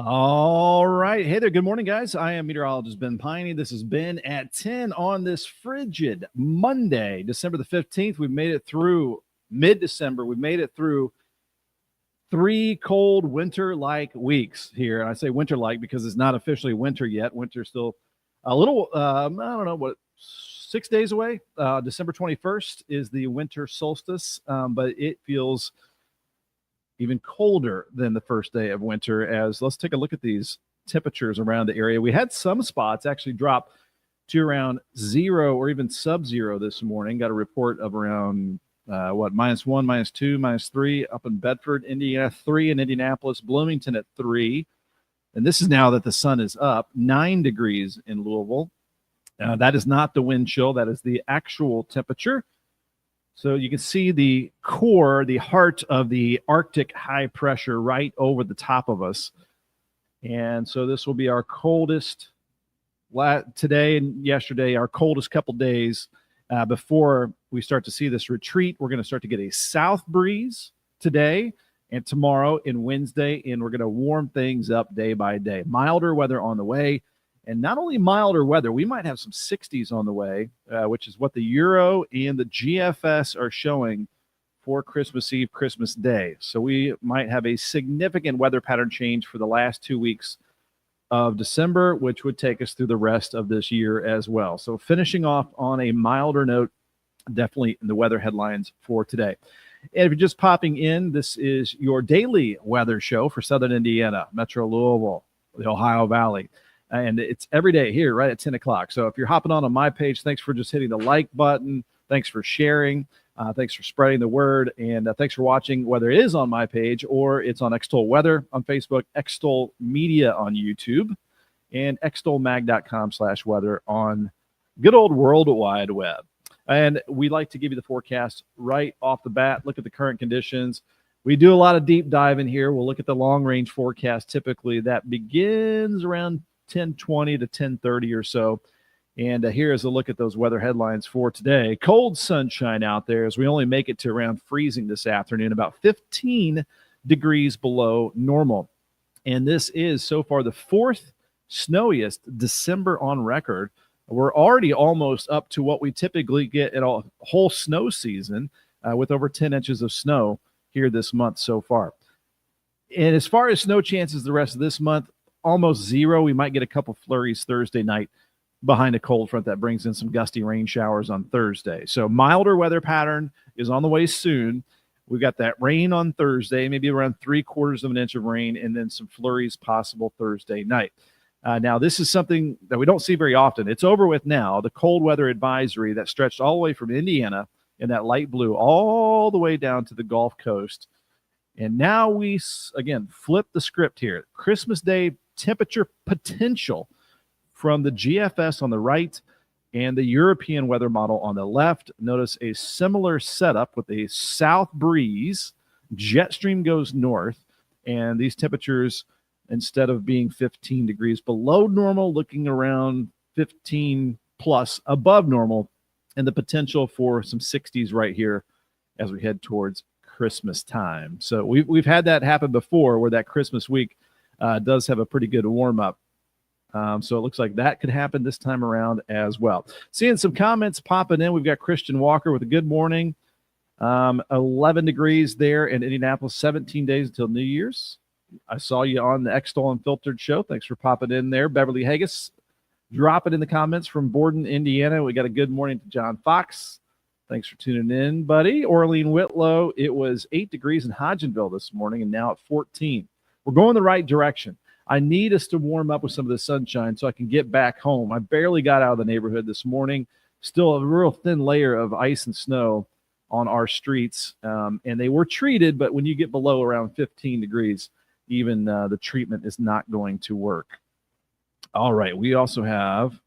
All right. Hey there. Good morning, guys. I am meteorologist Ben Peine. This has been at 10 on this frigid Monday, December the 15th. We've made it through mid-December. We've made it through 3 cold winter-like weeks here. And I say winter-like because it's not officially winter yet. Winter's still a little, I don't know, 6 days away. December 21st is the winter solstice, but it feels even colder than the first day of winter. As let's take a look at these temperatures around the area. We had some spots actually drop to around 0 or even sub-zero this morning. Got a report of around -1, -2, -3 up in Bedford, Indiana, 3 in Indianapolis, Bloomington at 3. And this is now that the sun is up, 9 degrees in Louisville. That is not the wind chill. That is the actual temperature. So you can see the core, the heart of the Arctic high pressure right over the top of us. And so this will be our coldest today and yesterday, our coldest couple days before we start to see this retreat. We're going to start to get a south breeze today and tomorrow and Wednesday, and we're going to warm things up day by day. Milder weather on the way. And not only milder weather, we might have some 60s on the way, which is what the Euro and the GFS are showing for Christmas Eve, Christmas Day. So we might have a significant weather pattern change for the last 2 weeks of December, which would take us through the rest of this year as well. So finishing off on a milder note, definitely in the weather headlines for today. And if you're just popping in, this is your daily weather show for Southern Indiana, Metro Louisville, the Ohio Valley. And it's every day here right at 10 o'clock. So if you're hopping on my page, thanks for just hitting the like button. Thanks for sharing. Thanks for spreading the word. And thanks for watching, whether it is on my page or it's on Extol Weather on Facebook, Extol Media on YouTube, and extolmag.com/weather on good old World Wide Web. And we like to give you the forecast right off the bat. Look at the current conditions. We do a lot of deep dive in here. We'll look at the long-range forecast. Typically, that begins around 10:20 to 10:30 or so. And here is a look at those weather headlines for today. Cold sunshine out there as we only make it to around freezing this afternoon, about 15 degrees below normal. And this is so far the 4th snowiest December on record. We're already almost up to what we typically get in a whole snow season with over 10 inches of snow here this month so far. And as far as snow chances the rest of this month, almost 0. We might get a couple flurries Thursday night behind a cold front that brings in some gusty rain showers on Thursday. So milder weather pattern is on the way soon. We've got that rain on Thursday, maybe around 3/4 of an inch of rain, and then some flurries possible Thursday night. Now, this is something that we don't see very often. It's over with now. The cold weather advisory that stretched all the way from Indiana in that light blue all the way down to the Gulf Coast. And now we, again, flip the script here. Christmas Day temperature potential from the GFS on the right and the European weather model on the left. Notice a similar setup with a south breeze. Jet stream goes north, and these temperatures, instead of being 15 degrees below normal, looking around 15 plus above normal, and the potential for some 60s right here as we head towards Christmas time. So we've had that happen before, where that Christmas week does have a pretty good warm-up. So it looks like that could happen this time around as well. Seeing some comments popping in. We've got Christian Walker with a good morning. 11 degrees there in Indianapolis, 17 days until New Year's. I saw you on the Extol Unfiltered show. Thanks for popping in there. Beverly Haggis, drop it in the comments from Borden, Indiana. We got a good morning to John Fox. Thanks for tuning in, buddy. Orlean Whitlow, it was 8 degrees in Hodgenville this morning and now at 14. We're going the right direction. I need us to warm up with some of the sunshine so I can get back home. I barely got out of the neighborhood this morning. Still a real thin layer of ice and snow on our streets. And they were treated, but when you get below around 15 degrees, even the treatment is not going to work. All right. We also have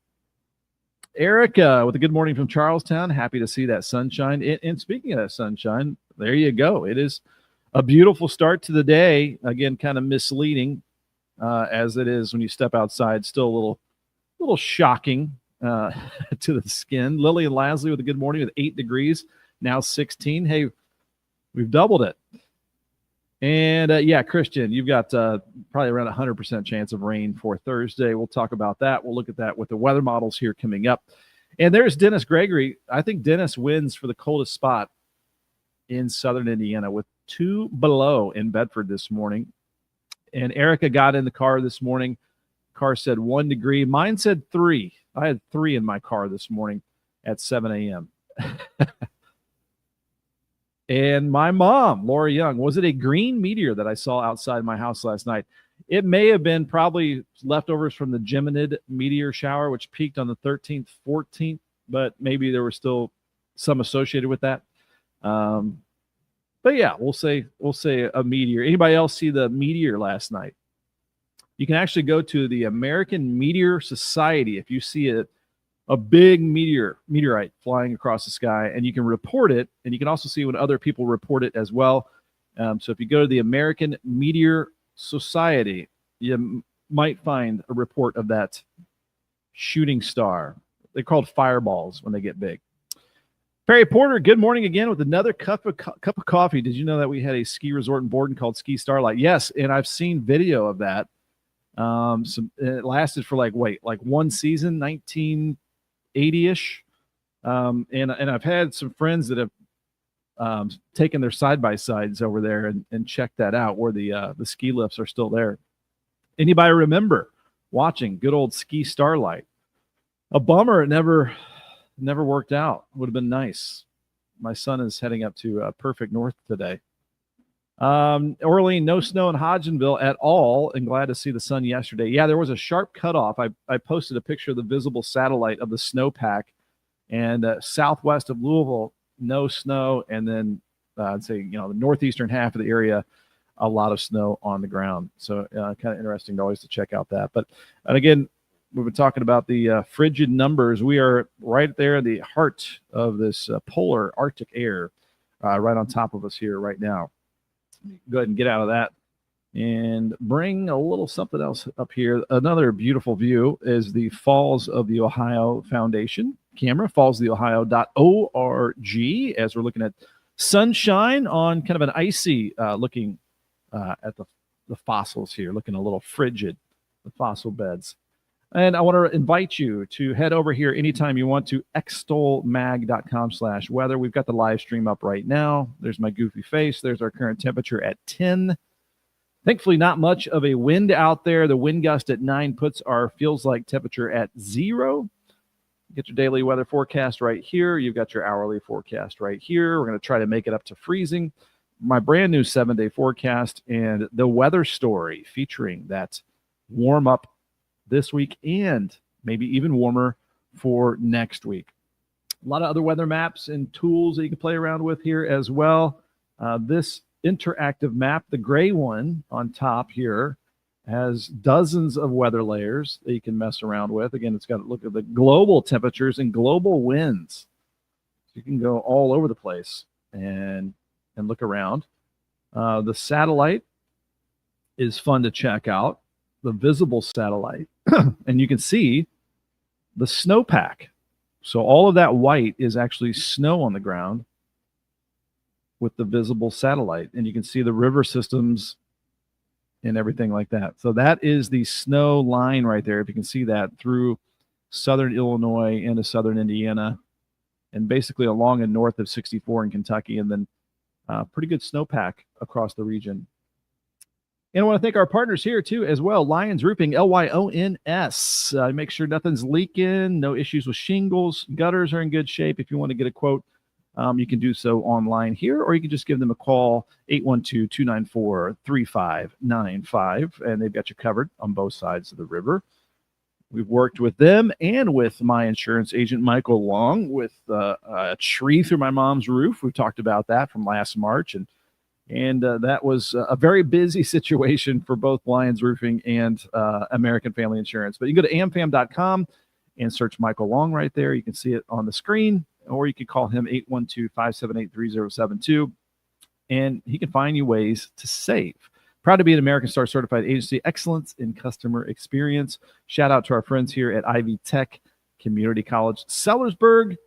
Erica with a good morning from Charlestown. Happy to see that sunshine. And speaking of that sunshine, there you go. It is a beautiful start to the day. Again, kind of misleading as it is when you step outside. Still a little shocking to the skin. Lily and Lasley with a good morning with 8 degrees, now 16. Hey, we've doubled it. And Christian, you've got probably around 100% chance of rain for Thursday. We'll talk about that. We'll look at that with the weather models here coming up. And there's Dennis Gregory. I think Dennis wins for the coldest spot in southern Indiana with 2 below in Bedford this morning. And Erica got in the car this morning. Car said 1 degree. Mine said 3. I had 3 in my car this morning at 7 a.m. And my mom, Laura Young, was it a green meteor that I saw outside my house last night? It may have been probably leftovers from the Geminid meteor shower, which peaked on the 13th, 14th, but maybe there were still some associated with that. But yeah, we'll say a meteor. Anybody else see the meteor last night? You can actually go to the American Meteor Society if you see a big meteorite flying across the sky, and you can report it, and you can also see when other people report it as well. So if you go to the American Meteor Society, you might find a report of that shooting star. They're called fireballs when they get big. Perry Porter, good morning again with another cup of coffee. Did you know that we had a ski resort in Borden called Ski Starlight? Yes, and I've seen video of that. It lasted for like one season, 1980-ish. And I've had some friends that have taken their side-by-sides over there and checked that out where the ski lifts are still there. Anybody remember watching good old Ski Starlight? A bummer it never worked out. Would have been nice. My son is heading up to Perfect North today. Orlean, no snow in Hodgenville at all, and glad to see the sun yesterday. Yeah, there was a sharp cutoff. I posted a picture of the visible satellite of the snowpack, and southwest of Louisville, no snow, and then I'd say the northeastern half of the area, a lot of snow on the ground. So kind of interesting to always to check out that. And again, we've been talking about the frigid numbers. We are right there in the heart of this polar Arctic air, right on top of us here right now. Go ahead and get out of that and bring a little something else up here. Another beautiful view is the Falls of the Ohio Foundation camera, fallsoftheohio.org, as we're looking at sunshine on kind of an icy looking at the fossils here, looking a little frigid, the fossil beds. And I want to invite you to head over here anytime you want to extolmag.com/weather. We've got the live stream up right now. There's my goofy face. There's our current temperature at 10. Thankfully, not much of a wind out there. The wind gust at 9 puts our feels like temperature at 0. Get your daily weather forecast right here. You've got your hourly forecast right here. We're going to try to make it up to freezing. My brand new 7-day forecast and the weather story featuring that warm up this week and maybe even warmer for next week. A lot of other weather maps and tools that you can play around with here as well. This interactive map, the gray one on top here, has dozens of weather layers that you can mess around with. Again, it's got to look at the global temperatures and global winds. So you can go all over the place and look around. The satellite is fun to check out, the visible satellite. And you can see the snowpack. So all of that white is actually snow on the ground with the visible satellite. And you can see the river systems and everything like that. So that is the snow line right there. If you can see that through southern Illinois into southern Indiana and basically along and north of 64 in Kentucky, and then pretty good snowpack across the region. And I want to thank our partners here, too, as well. Lyons Roofing, Lyons. Make sure nothing's leaking, no issues with shingles. Gutters are in good shape. If you want to get a quote, you can do so online here, or you can just give them a call, 812-294-3595, and they've got you covered on both sides of the river. We've worked with them and with my insurance agent, Michael Long, with a tree through my mom's roof. We've talked about that from last March, and that was a very busy situation for both Lyons Roofing and American Family Insurance. But you can go to amfam.com and search Michael Long right there. You can see it on the screen, or you can call him 812-578-3072, and he can find you ways to save. Proud to be an American Star Certified Agency, excellence in customer experience. Shout out to our friends here at Ivy Tech Community College, Sellersburg.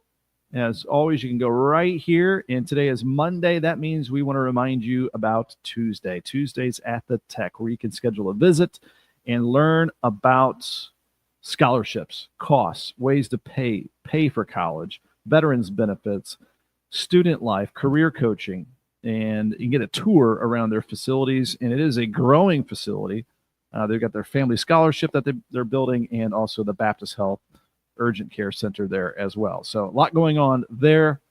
As always, you can go right here. And today is Monday. That means we want to remind you about Tuesday. Tuesdays at the Tech, where you can schedule a visit and learn about scholarships, costs, ways to pay for college, veterans benefits, student life, career coaching, and you can get a tour around their facilities. And it is a growing facility. They've got their family scholarship that they're building, and also the Baptist Health Urgent Care Center there as well. So a lot going on there.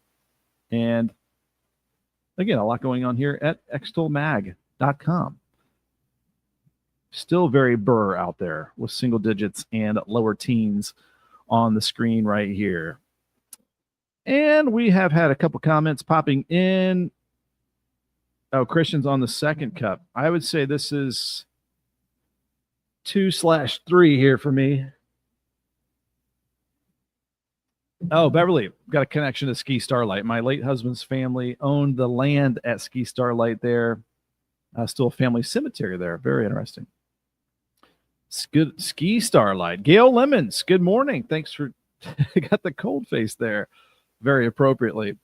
And again, a lot going on here at extolmag.com. Still very burr out there with single digits and lower teens on the screen right here. And we have had a couple comments popping in. Oh, Christian's on the second cup. I would say this is 2/3 here for me. Oh, Beverly, got a connection to Ski Starlight. My late husband's family owned the land at Ski Starlight there. Still a family cemetery there. Very interesting. It's good. Ski Starlight. Gail Lemons, good morning. Thanks for got the cold face there very appropriately.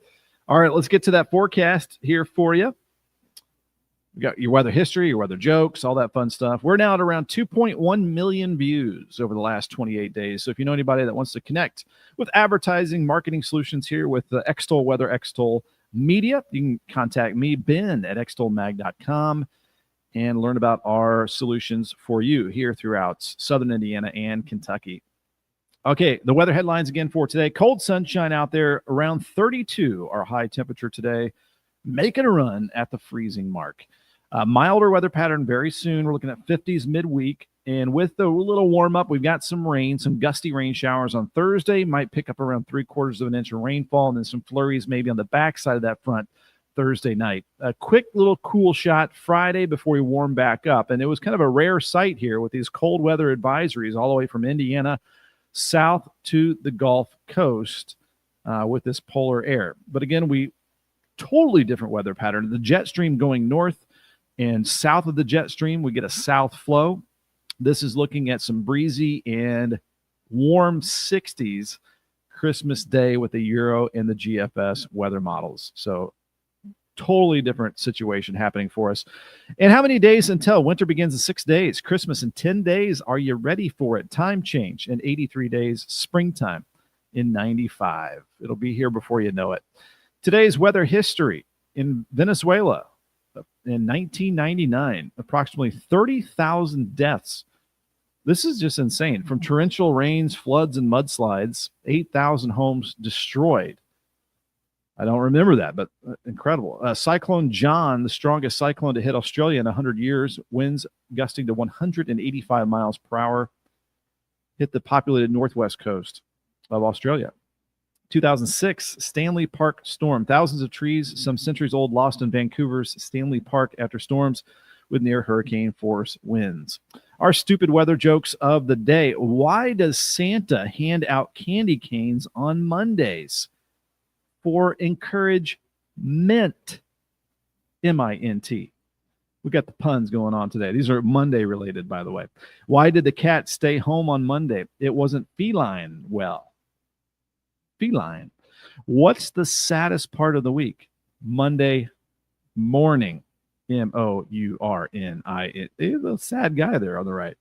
All right, let's get to that forecast here for you. We got your weather history, your weather jokes, all that fun stuff. We're now at around 2.1 million views over the last 28 days. So if you know anybody that wants to connect with advertising, marketing solutions here with the Extol Weather, Extol Media, you can contact me, Ben, at extolmag.com, and learn about our solutions for you here throughout Southern Indiana and Kentucky. Okay, the weather headlines again for today. Cold sunshine out there, around 32, our high temperature today, making a run at the freezing mark. Milder weather pattern very soon. We're looking at 50s midweek. And with the little warm up, we've got some rain, some gusty rain showers on Thursday. Might pick up around 3/4 of an inch of rainfall, and then some flurries maybe on the backside of that front Thursday night. A quick little cool shot Friday before we warm back up. And it was kind of a rare sight here with these cold weather advisories all the way from Indiana south to the Gulf Coast with this polar air. But again, we totally different weather pattern. The jet stream going north, and south of the jet stream, we get a south flow. This is looking at some breezy and warm 60s Christmas Day with the Euro and the GFS weather models. So totally different situation happening for us. And how many days until winter begins in 6 days? Christmas in 10 days. Are you ready for it? Time change in 83 days. Springtime in 95. It'll be here before you know it. Today's weather history in Venezuela. In 1999, approximately 30,000 deaths. This is just insane. From torrential rains, floods, and mudslides, 8,000 homes destroyed. I don't remember that, but incredible. Cyclone John, the strongest cyclone to hit Australia in 100 years, winds gusting to 185 miles per hour, hit the populated northwest coast of Australia. 2006 Stanley Park storm. Thousands of trees, some centuries old, lost in Vancouver's Stanley Park after storms with near hurricane force winds. Our stupid weather jokes of the day. Why does Santa hand out candy canes on Mondays? For encouragement. M-I-N-T. We got the puns going on today. These are Monday related, by the way. Why did the cat stay home on Monday? It wasn't feline well. Feline. What's the saddest part of the week? Monday morning. M-O-U-R-N-I. The sad guy there on the right.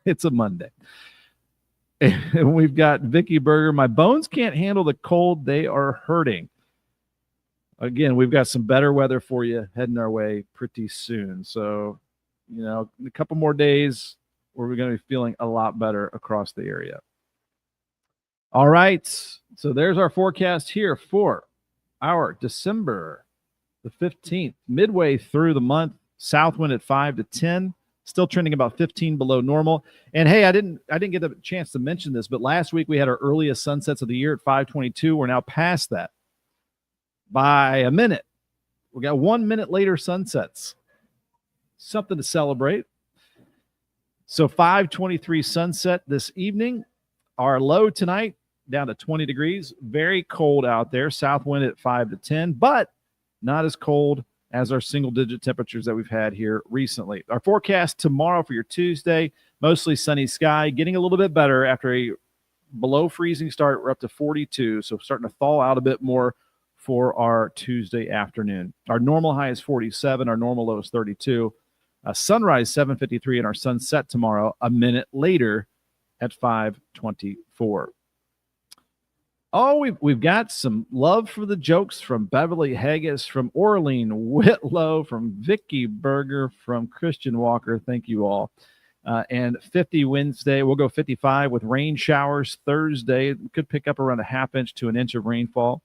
It's a Monday. And we've got Vicky Berger. My bones can't handle the cold. They are hurting. Again, we've got some better weather for you heading our way pretty soon. So, in a couple more days, we're going to be feeling a lot better across the area. All right. So there's our forecast here for our December the 15th, midway through the month. South wind at 5 to 10, still trending about 15 below normal. And hey, I didn't get a chance to mention this, but last week we had our earliest sunsets of the year at 5:22. We're now past that by a minute. We got 1 minute later sunsets. Something to celebrate. So 5:23 sunset this evening. Our low tonight down to 20 degrees. Very cold out there. South wind at 5 to 10, but not as cold as our single-digit temperatures that we've had here recently. Our forecast tomorrow for your Tuesday, mostly sunny sky, getting a little bit better after a below freezing start. We're up to 42, so starting to thaw out a bit more for our Tuesday afternoon. Our normal high is 47. Our normal low is 32. Sunrise 7:53, and our sunset tomorrow a minute later at 5:24. Oh, we've got some love for the jokes from Beverly Haggis, from Orlean Whitlow, from Vicky Berger, from Christian Walker. Thank you all. And 50 Wednesday. We'll go 55 with rain showers Thursday. Could pick up around a half inch to an inch of rainfall.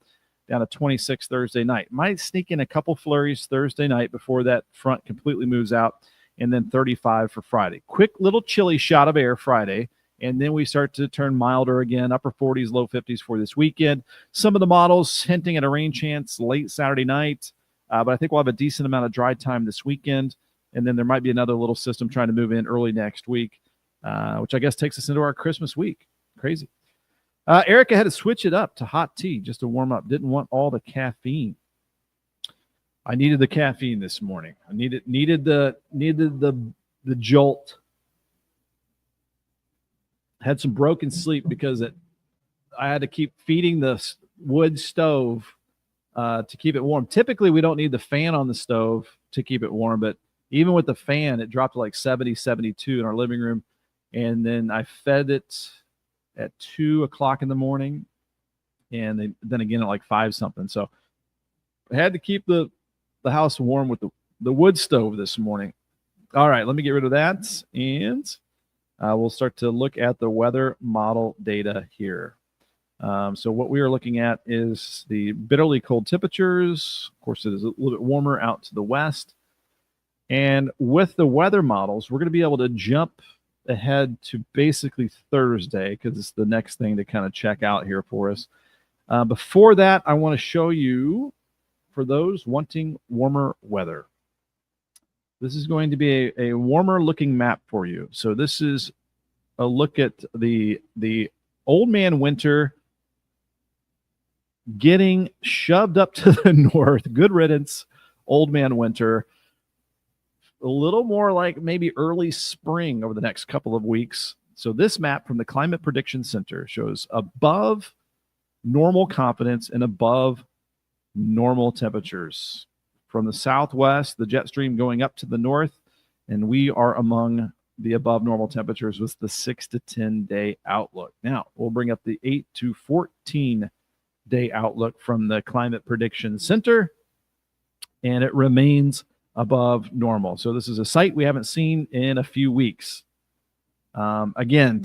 Down to 26 Thursday night. Might sneak in a couple flurries Thursday night before that front completely moves out. And then 35 for Friday. Quick little chilly shot of air Friday. And then we start to turn milder again, upper 40s, low 50s for this weekend. Some of the models hinting at a rain chance late Saturday night. But I think we'll have a decent amount of dry time this weekend. And then there might be another little system trying to move in early next week, which I guess takes us into our Christmas week. Crazy. Erica had to switch it up to hot tea just to warm up. Didn't want all the caffeine. I needed the caffeine this morning. I needed the jolt. Had some broken sleep because I had to keep feeding the wood stove to keep it warm. Typically, we don't need the fan on the stove to keep it warm, but even with the fan, it dropped to like 70, 72 in our living room. And then I fed it at 2 o'clock in the morning, and then again at like 5 something. So I had to keep the house warm with the wood stove this morning. All right, let me get rid of that, and we'll start to look at the weather model data here. So what we are looking at is the bitterly cold temperatures. Of course, it is a little bit warmer out to the west. And with the weather models, we're going to be able to jump ahead to basically Thursday because it's the next thing to kind of check out here for us. Before that, I want to show you, for those wanting warmer weather, this is going to be a warmer looking map for you. So this is a look at the old man winter getting shoved up to the north. Good riddance, old man winter. A little more like maybe early spring over the next couple of weeks. So this map from the Climate Prediction Center shows above normal confidence and above normal temperatures. From the southwest, the jet stream going up to the north, and we are among the above normal temperatures with the 6 to 10 day outlook. Now, we'll bring up the 8 to 14 day outlook from the Climate Prediction Center, and it remains above normal. So this is a site we haven't seen in a few weeks. Again,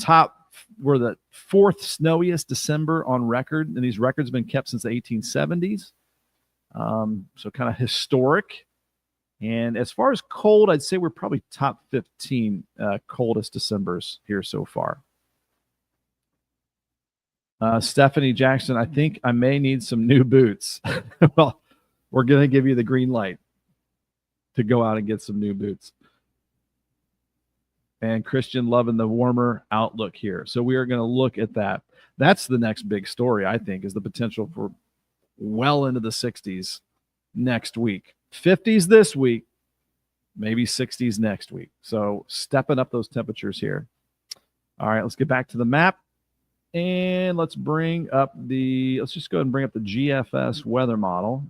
we're the 4th snowiest December on record, and these records have been kept since the 1870s. So kind of historic. And as far as cold, I'd say we're probably top 15 coldest Decembers here so far. Stephanie Jackson, I think I may need some new boots. Well, we're going to give you the green light to go out and get some new boots. And Christian loving the warmer outlook here. So we are going to look at that. That's the next big story, I think, is the potential for well into the 60s next week. 50s this week, maybe 60s next week. So stepping up those temperatures here. All right, let's get back to the map. And let's just go ahead and bring up the GFS weather model.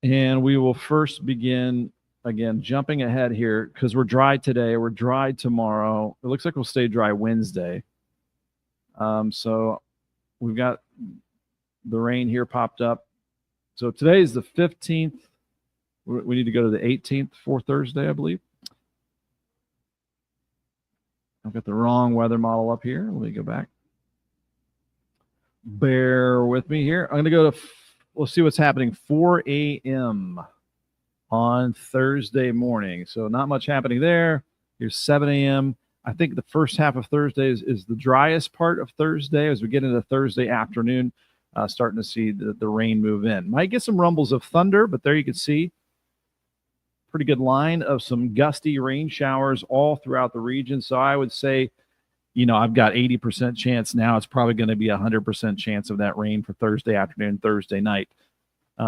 And we will first begin, again, jumping ahead here because we're dry today. We're dry tomorrow. It looks like we'll stay dry Wednesday. So we've got the rain here popped up. So today is the 15th. We need to go to the 18th for Thursday, I believe. I've got the wrong weather model up here. Let me go back. Bear with me here. I'm going to go to, we'll see what's happening, 4 a.m. on Thursday morning. So not much happening there. Here's 7 a.m. I think the first half of Thursday is the driest part of Thursday. As we get into Thursday afternoon, starting to see the rain move in. Might get some rumbles of thunder, but there you can see pretty good line of some gusty rain showers all throughout the region. So I would say, I've got 80% chance now. It's probably going to be 100% chance of that rain for Thursday afternoon, Thursday night.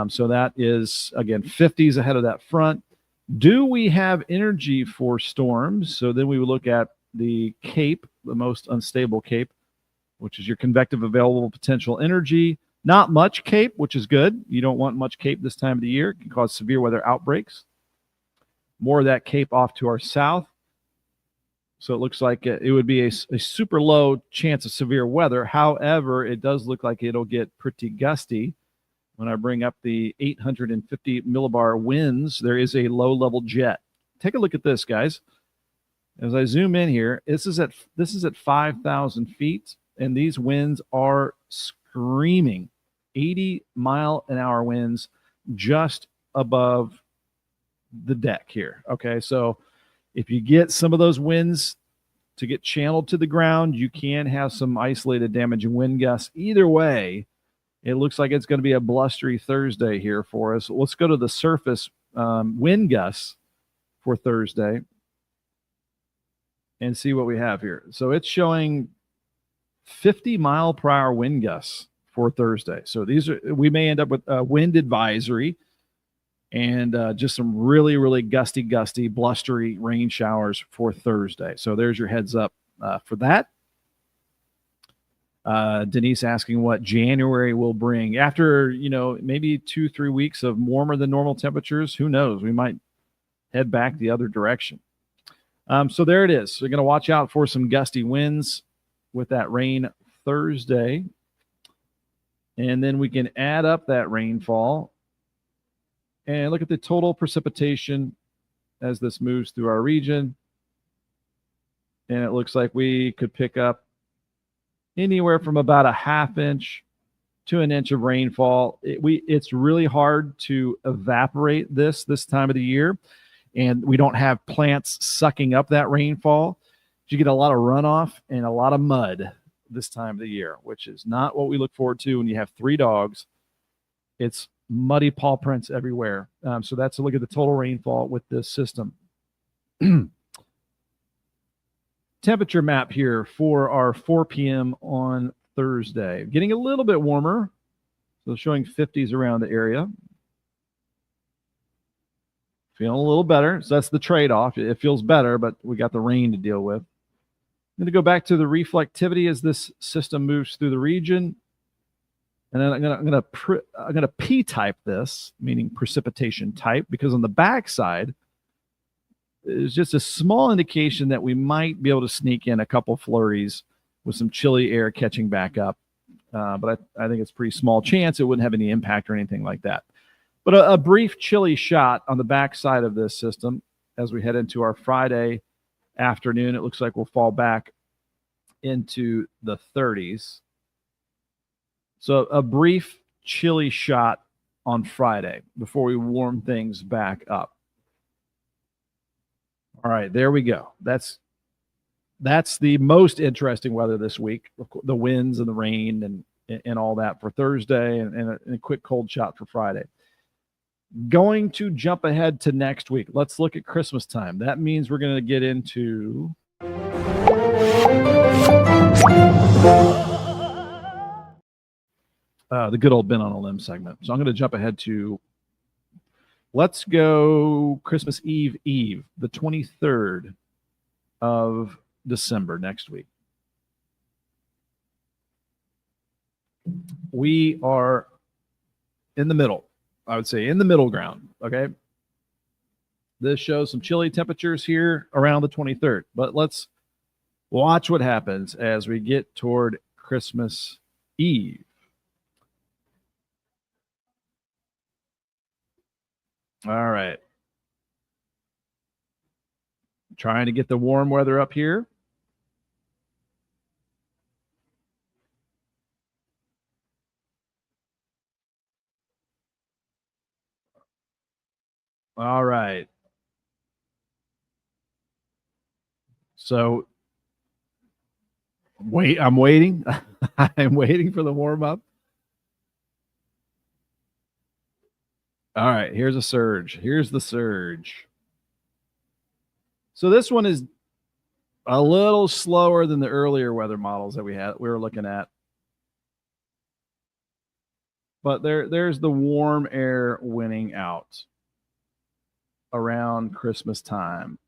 So that is, again, 50s ahead of that front. Do we have energy for storms? So then we would look at the CAPE, the most unstable CAPE, which is your convective available potential energy. Not much CAPE, which is good. You don't want much CAPE this time of the year. It can cause severe weather outbreaks. More of that CAPE off to our south. So it looks like it would be a super low chance of severe weather. However, it does look like it'll get pretty gusty. When I bring up the 850 millibar winds, there is a low-level jet. Take a look at this, guys. As I zoom in here, this is at 5,000 feet, and these winds are screaming. 80-mile-an-hour winds just above the deck here. Okay, so if you get some of those winds to get channeled to the ground, you can have some isolated damage and wind gusts. Either way, it looks like it's going to be a blustery Thursday here for us. Let's go to the surface wind gusts for Thursday and see what we have here. So it's showing 50-mile-per-hour wind gusts for Thursday. So we may end up with a wind advisory and just some really, really gusty, blustery rain showers for Thursday. So there's your heads up for that. Denise asking what January will bring. After, maybe 2-3 weeks of warmer than normal temperatures, who knows? We might head back the other direction. So there it is. So we're going to watch out for some gusty winds with that rain Thursday. And then we can add up that rainfall and look at the total precipitation as this moves through our region. And it looks like we could pick up anywhere from about a ½ inch to an inch of rainfall. It's really hard to evaporate this time of the year, and we don't have plants sucking up that rainfall. You get a lot of runoff and a lot of mud this time of the year, which is not what we look forward to when you have 3 dogs. It's muddy paw prints everywhere. So that's a look at the total rainfall with this system. Temperature map here for our 4 p.m. on Thursday. Getting a little bit warmer. So showing 50s around the area. Feeling a little better. So that's the trade-off. It feels better, but we got the rain to deal with. I'm going to go back to the reflectivity as this system moves through the region. And then I'm going to P-type this, meaning precipitation type, because on the backside is just a small indication that we might be able to sneak in a couple flurries with some chilly air catching back up. But I think it's a pretty small chance it wouldn't have any impact or anything like that. But a brief chilly shot on the backside of this system as we head into our Friday afternoon. It looks like we'll fall back into the 30s. So a brief chilly shot on Friday before we warm things back up. All right, there we go. That's the most interesting weather this week, the winds and the rain and all that for Thursday, and a quick cold shot for Friday. Going to jump ahead to next week. Let's look at Christmas time. That means we're going to get into the good old Ben on a Limb segment. So I'm going to jump ahead to, let's go Christmas Eve, the 23rd of December next week. We are in the middle, I would say, in the middle ground, okay? This shows some chilly temperatures here around the 23rd, but let's watch what happens as we get toward Christmas Eve. All right. Trying to get the warm weather up here. All right. So I'm waiting. I'm waiting for the warm up. All right, here's a surge. Here's the surge. So this one is a little slower than the earlier weather models that we were looking at. But there's the warm air winning out around Christmas time.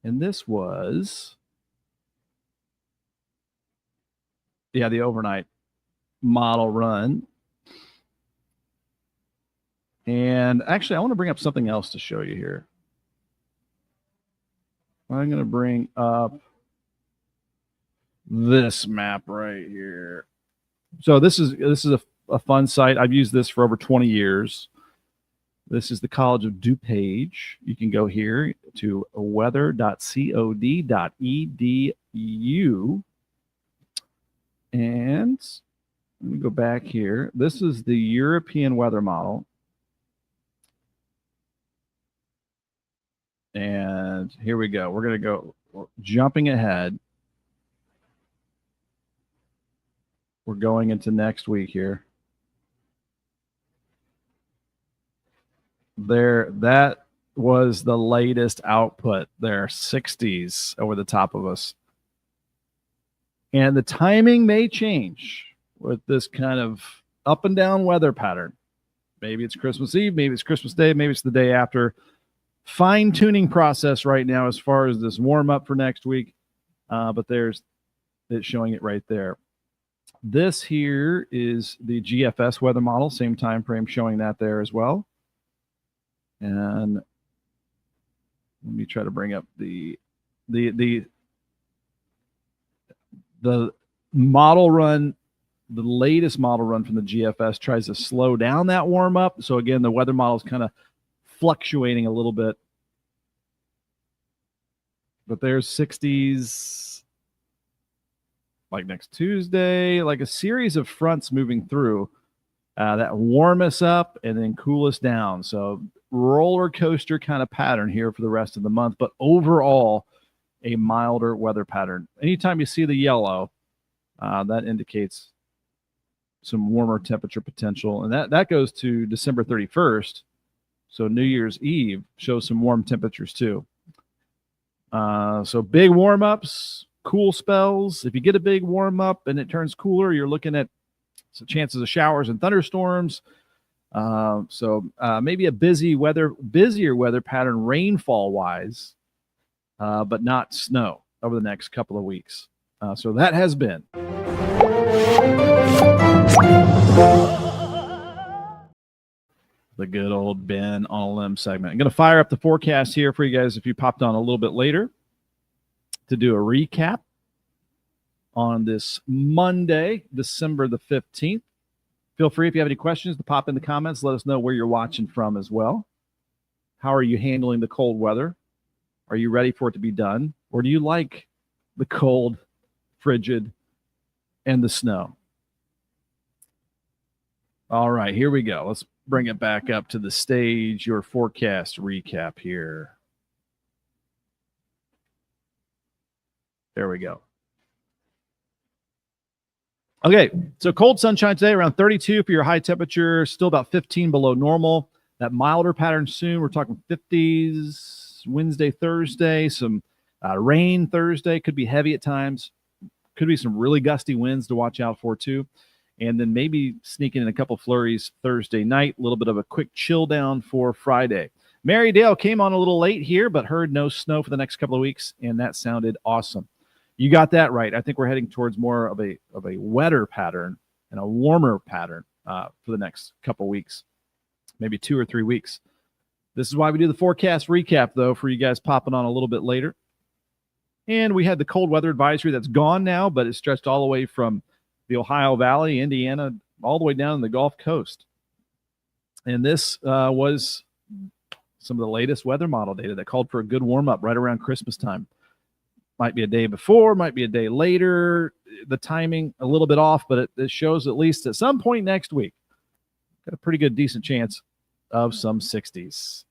And this was, the overnight model run. And actually, I want to bring up something else to show you here. I'm going to bring up this map right here. So this is a fun site. I've used this for over 20 years. This is the College of DuPage. You can go here to weather.cod.edu. And let me go back here. This is the European weather model. And here we go. We're going to go jumping ahead. We're going into next week here. That was the latest output there, 60s over the top of us. And the timing may change with this kind of up and down weather pattern. Maybe it's Christmas Eve, maybe it's Christmas Day, maybe it's the day after. Fine-tuning process right now as far as this warm-up for next week. But it's showing it right there. This here is the GFS weather model, same time frame showing that there as well. And let me try to bring up the model run. The latest model run from the GFS tries to slow down that warm up. So again, the weather model is kind of fluctuating a little bit. But there's 60s like next Tuesday, like a series of fronts moving through that warm us up and then cool us down. So roller coaster kind of pattern here for the rest of the month, but overall a milder weather pattern. Anytime you see the yellow, that indicates some warmer temperature potential. And that goes to December 31st. So New Year's Eve shows some warm temperatures too. So big warm-ups, cool spells. If you get a big warm-up and it turns cooler, you're looking at some chances of showers and thunderstorms. So maybe a busier weather pattern rainfall-wise, but not snow over the next couple of weeks. So that has been the good old Ben on a Limb segment. I'm going to fire up the forecast here for you guys if you popped on a little bit later to do a recap on this Monday, December the 15th. Feel free, if you have any questions, to pop in the comments. Let us know where you're watching from as well. How are you handling the cold weather? Are you ready for it to be done? Or do you like the cold, frigid, and the snow? All right, here we go. Let's bring it back up to the stage. Your forecast recap here. There we go. Okay, so cold sunshine today, around 32 for your high temperature, still about 15 below normal. That milder pattern soon. We're talking 50s Wednesday, Thursday. Some rain Thursday. Could be heavy at times. Could be some really gusty winds to watch out for too. And then maybe sneaking in a couple flurries Thursday night. A little bit of a quick chill down for Friday. Marydale came on a little late here, but heard no snow for the next couple of weeks, and that sounded awesome. You got that right. I think we're heading towards more of a wetter pattern and a warmer pattern for the next couple of weeks, maybe 2 or 3 weeks. This is why we do the forecast recap, though, for you guys popping on a little bit later. And we had the cold weather advisory that's gone now, but it stretched all the way from the Ohio Valley, Indiana, all the way down the Gulf Coast. And this was some of the latest weather model data that called for a good warm-up right around Christmas time. Might be a day before, might be a day later. The timing a little bit off, but it shows at least at some point next week. Got a pretty good, decent chance of some 60s.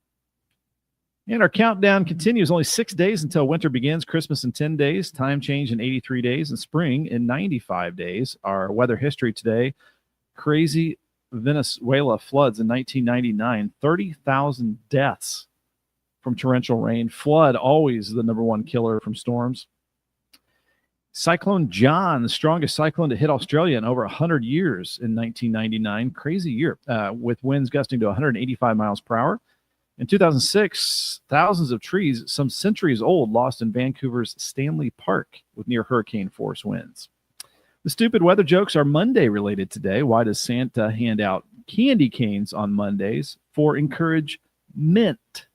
And our countdown continues. Only 6 days until winter begins. Christmas in 10 days. Time change in 83 days. And spring in 95 days. Our weather history today. Crazy Venezuela floods in 1999. 30,000 deaths from torrential rain. Flood, always the #1 killer from storms. Cyclone John, the strongest cyclone to hit Australia in over 100 years in 1999. Crazy year with winds gusting to 185 miles per hour. In 2006, thousands of trees, some centuries old, lost in Vancouver's Stanley Park with near hurricane force winds. The stupid weather jokes are Monday related today. Why does Santa hand out candy canes on Mondays? For encouragement.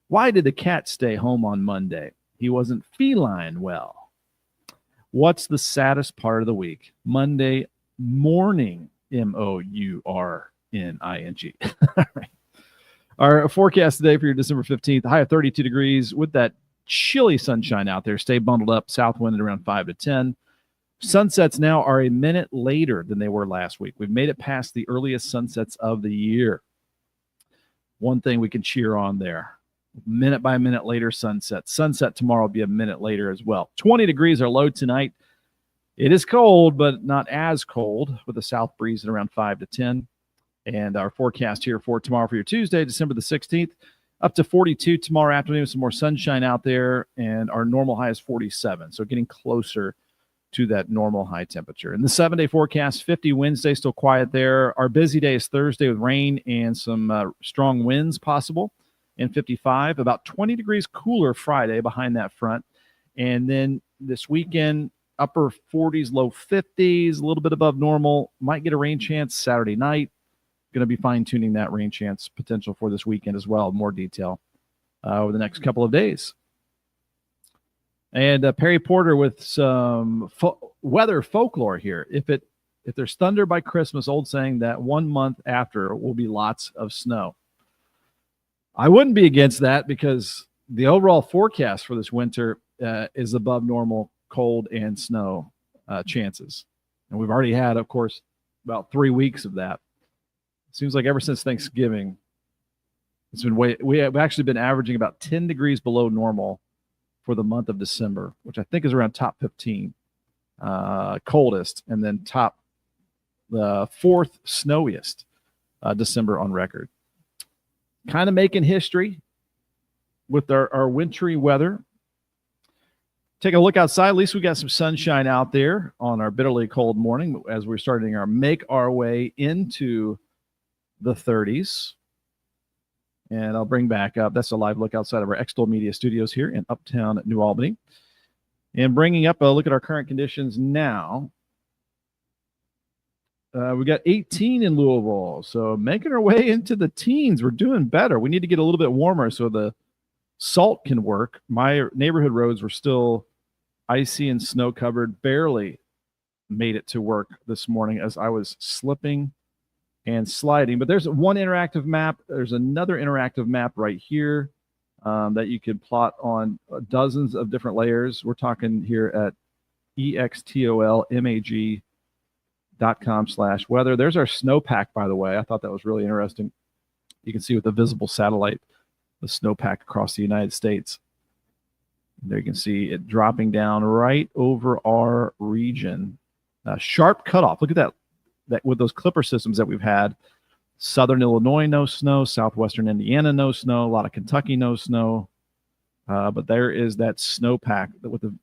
Why did the cat stay home on Monday? He wasn't feline well. What's the saddest part of the week? Monday morning, Mourning. All right. Our forecast today for your December 15th, high of 32 degrees with that chilly sunshine out there. Stay bundled up, south wind at around 5 to 10. Sunsets now are a minute later than they were last week. We've made it past the earliest sunsets of the year. One thing we can cheer on there. Minute by minute later sunset. Sunset tomorrow will be a minute later as well. 20 degrees are low tonight. It is cold, but not as cold with a south breeze at around 5 to 10. And our forecast here for tomorrow for your Tuesday, December the 16th, up to 42 tomorrow afternoon, some more sunshine out there, and our normal high is 47. So getting closer to that normal high temperature. And the 7-day forecast, 50 Wednesday, still quiet there. Our busy day is Thursday with rain and some strong winds possible, and 55. About 20 degrees cooler Friday behind that front. And then this weekend, upper 40s, low 50s, a little bit above normal. Might get a rain chance Saturday night. Going to be fine-tuning that rain chance potential for this weekend as well. More detail over the next couple of days. And Perry Porter with some weather folklore here. If there's thunder by Christmas, old saying that 1 month after will be lots of snow. I wouldn't be against that because the overall forecast for this winter is above normal cold and snow chances. And we've already had, of course, about 3 weeks of that. Seems like ever since Thanksgiving, we have actually been averaging about 10 degrees below normal for the month of December, which I think is around top 15 coldest, and then top the fourth snowiest December on record. Kind of making history with our wintry weather. Take a look outside. At least we got some sunshine out there on our bitterly cold morning as we're starting make our way into the 30s. And I'll bring back up, that's a live look outside of our Extol Media Studios here in Uptown New Albany. And bringing up a look at our current conditions now. We got 18 in Louisville, so making our way into the teens. We're doing better. We need to get a little bit warmer so the salt can work. My neighborhood roads were still icy and snow covered. Barely made it to work this morning as I was slipping and sliding. But there's one interactive map. There's another interactive map right here that you can plot on dozens of different layers. We're talking here at extolmag.com/weather. There's our snowpack, by the way. I thought that was really interesting. You can see with the visible satellite the snowpack across the United States. There you can see it dropping down right over our region. Sharp cutoff. Look at that with those clipper systems that we've had. Southern Illinois, no snow. Southwestern Indiana, no snow. A lot of Kentucky, no snow. But there is that snowpack.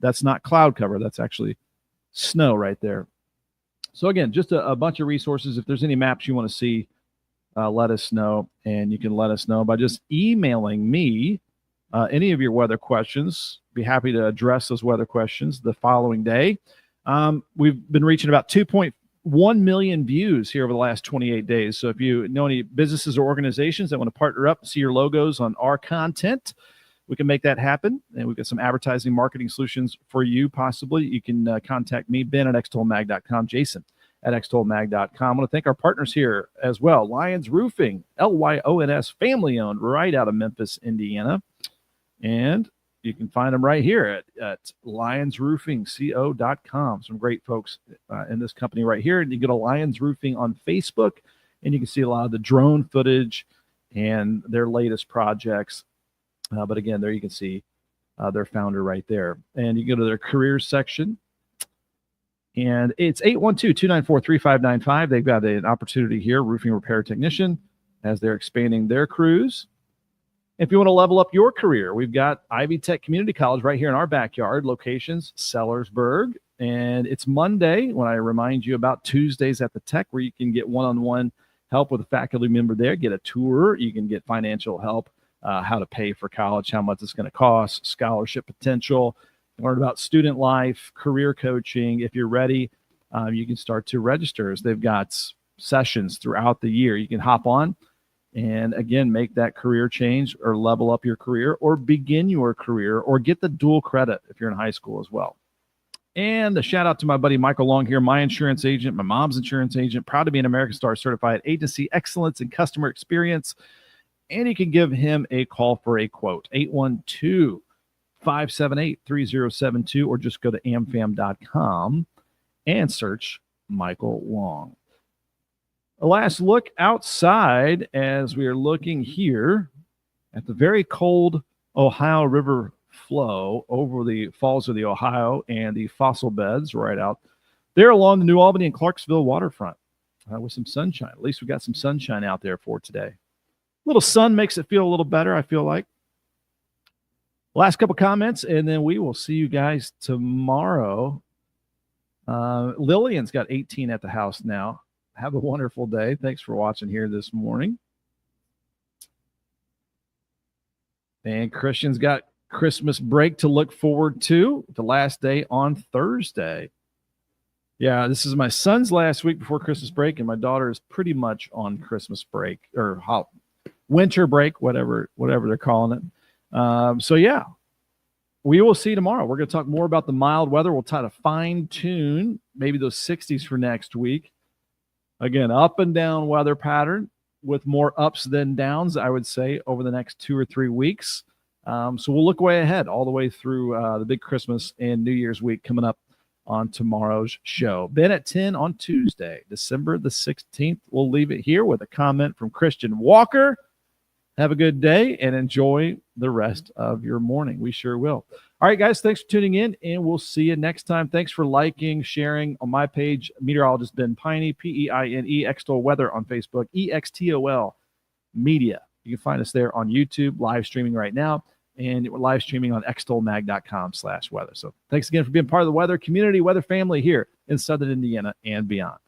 That's not cloud cover. That's actually snow right there. So again, just a bunch of resources. If there's any maps you want to see, let us know. And you can let us know by just emailing me any of your weather questions. Be happy to address those weather questions the following day. We've been reaching about 2.1 million views here over the last 28 days. So if you know any businesses or organizations that want to partner up, see your logos on our content, we can make that happen. And we've got some advertising marketing solutions for you, possibly. You can contact me, Ben at extolmag.com, Jason at extolmag.com. I want to thank our partners here as well. Lyons Roofing, Lyons, family-owned, right out of Memphis, Indiana. And you can find them right here at lyonsroofingco.com. Some great folks in this company right here. And you go to Lyons Roofing on Facebook, and you can see a lot of the drone footage and their latest projects. But again, there you can see their founder right there. And you go to their careers section, and it's 812-294-3595. They've got an opportunity here, roofing repair technician, as they're expanding their crews. If you want to level up your career, we've got Ivy Tech Community College right here in our backyard. Locations, Sellersburg. And it's Monday when I remind you about Tuesdays at the Tech, where you can get one-on-one help with a faculty member there, get a tour. You can get financial help, how to pay for college, how much it's going to cost, scholarship potential, learn about student life, career coaching. If you're ready, you can start to register. They've got sessions throughout the year. You can hop on and, again, make that career change or level up your career or begin your career or get the dual credit if you're in high school as well. And a shout out to my buddy Michael Long here, my insurance agent, my mom's insurance agent, proud to be an American Star certified agency, excellence in customer experience. And you can give him a call for a quote, 812-578-3072, or just go to amfam.com and search Michael Long. A last look outside as we are looking here at the very cold Ohio River flow over the falls of the Ohio and the fossil beds right out there along the New Albany and Clarksville waterfront with some sunshine. At least we got some sunshine out there for today. A little sun makes it feel a little better, I feel like. Last couple comments, and then we will see you guys tomorrow. Lillian's got 18 at the house now. Have a wonderful day. Thanks for watching here this morning. And Christian's got Christmas break to look forward to. The last day on Thursday. Yeah, this is my son's last week before Christmas break, and my daughter is pretty much on Christmas break or winter break, whatever they're calling it. So, yeah, we will see you tomorrow. We're going to talk more about the mild weather. We'll try to fine-tune maybe those 60s for next week. Again, up and down weather pattern with more ups than downs, I would say, over the next 2 or 3 weeks. So we'll look way ahead all the way through the big Christmas and New Year's week coming up on tomorrow's show. Then at 10 on Tuesday, December the 16th, we'll leave it here with a comment from Christian Walker. Have a good day and enjoy the rest of your morning. We sure will. All right, guys, thanks for tuning in, and we'll see you next time. Thanks for liking, sharing on my page, Meteorologist Ben Peine, P-E-I-N-E, Extol Weather on Facebook, E-X-T-O-L Media. You can find us there on YouTube, live streaming right now, and we're live streaming on extolmag.com/weather. So thanks again for being part of the weather community, weather family here in Southern Indiana and beyond.